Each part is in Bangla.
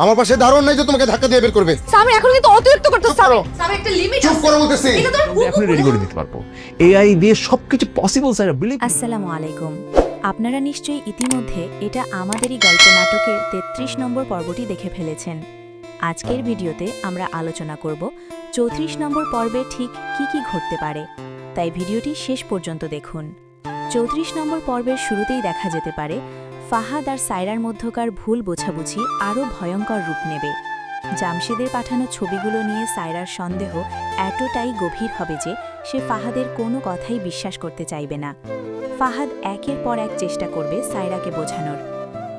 আমার পাশে দারুণ নাই যে তোমাকে ধাক্কা দিয়ে বের করবে। সামির এখন কিন্তু অতিরিক্ত করতেছ। স্যার একটা লিমিট চুপ করো বলতেছি। এটা তোর এখন রেডি করে দিতে পারবো, এআই দিয়ে সবকিছু পসিবল স্যার, বিলিভ। আসসালামু আলাইকুম। আপনারা নিশ্চয়ই ইতিমধ্যে এটা আমাদেরই গল্প নাটকের ৩৩ নম্বর পর্বটি দেখে ফেলেছেন। আজকের ভিডিওতে আমরা আলোচনা করব ৩৪ নম্বর পর্বে ঠিক কি কি ঘটতে পারে, তাই ভিডিওটি শেষ পর্যন্ত দেখুন। ৩৪ নম্বর পর্বের শুরুতেই দেখা যেতে পারে ফাহাদ আর সায়রার মধ্যকার ভুল বোঝাবুঝি আরও ভয়ঙ্কর রূপ নেবে। জামশেদের পাঠানো ছবিগুলো নিয়ে সায়রার সন্দেহ এতটাই গভীর হবে যে সে ফাহাদের কোনো কথাই বিশ্বাস করতে চাইবে না। ফাহাদ একের পর এক চেষ্টা করবে সায়রাকে বোঝানোর।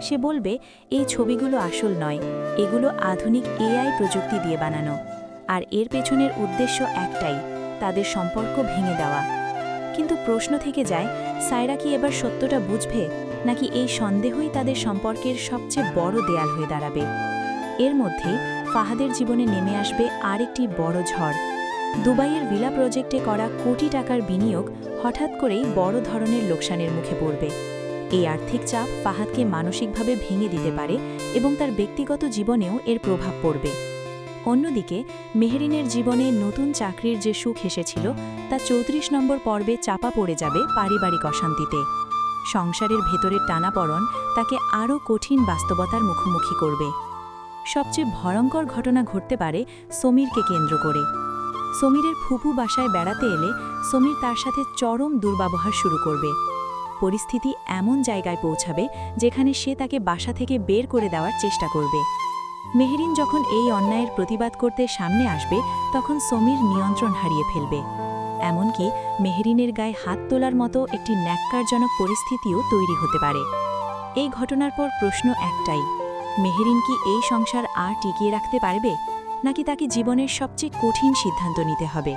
সে বলবে এই ছবিগুলো আসল নয়, এগুলো আধুনিক এআই প্রযুক্তি দিয়ে বানানো, আর এর পেছনের উদ্দেশ্য একটাই, তাদের সম্পর্ক ভেঙে দেওয়া। কিন্তু প্রশ্ন থেকে যায়, সায়রা কি এবার সত্যটা বুঝবে, নাকি এই সন্দেহই তাদের সম্পর্কের সবচেয়ে বড় দেয়াল হয়ে দাঁড়াবে? এর মধ্যেই ফাহাদের জীবনে নেমে আসবে আরেকটি বড় ঝড়। দুবাইয়ের ভিলা প্রজেক্টে করা কোটি টাকার বিনিয়োগ হঠাৎ করেই বড় ধরনের লোকসানের মুখে পড়বে। এই আর্থিক চাপ ফাহাদকে মানসিকভাবে ভেঙে দিতে পারে এবং তার ব্যক্তিগত জীবনেও এর প্রভাব পড়বে। অন্যদিকে মেহরিনের জীবনে নতুন চাকরির যে সুখ এসেছিল তা ৩৪ নম্বর পর্বে চাপা পড়ে যাবে পারিবারিক অশান্তিতে। সংসারের ভেতরের টানাপড়ন তাকে আরও কঠিন বাস্তবতার মুখোমুখি করবে। সবচেয়ে ভয়ঙ্কর ঘটনা ঘটতে পারে সমীরকে কেন্দ্র করে। সমীরের ফুপু বাসায় বেড়াতে এলে সমীর তার সাথে চরম দুর্ব্যবহার শুরু করবে। পরিস্থিতি এমন জায়গায় পৌঁছাবে যেখানে সে তাকে বাসা থেকে বের করে দেওয়ার চেষ্টা করবে। মেহরিন যখন এই অন্যায়ের প্রতিবাদ করতে সামনে আসবে তখন সমীর নিয়ন্ত্রণ হারিয়ে ফেলবে। এমনকি মেহরিনের গায়ে হাত তোলার মতো একটি ন্যাক্কারজনক পরিস্থিতিও তৈরি হতে পারে। এই ঘটনার পর প্রশ্ন একটাই, মেহরিন কি এই সংসার আর টিকিয়ে রাখতে পারবে, নাকি তাকে জীবনের সবচেয়ে কঠিন সিদ্ধান্ত নিতে হবে?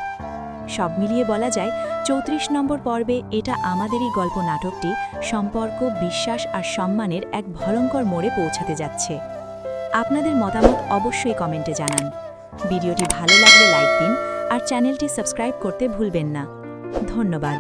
সব মিলিয়ে বলা যায় ৩৪ নম্বর পর্বে এটা আমাদেরই গল্প নাটকটি সম্পর্ক, বিশ্বাস আর সম্মানের এক ভয়ঙ্কর মোড়ে পৌঁছাতে যাচ্ছে। আপনাদের মতামত অবশ্যই কমেন্টে জানান। ভিডিওটি ভালো লাগলে লাইক দিন আর চ্যানেলটি সাবস্ক্রাইব করতে ভুলবেন না। ধন্যবাদ।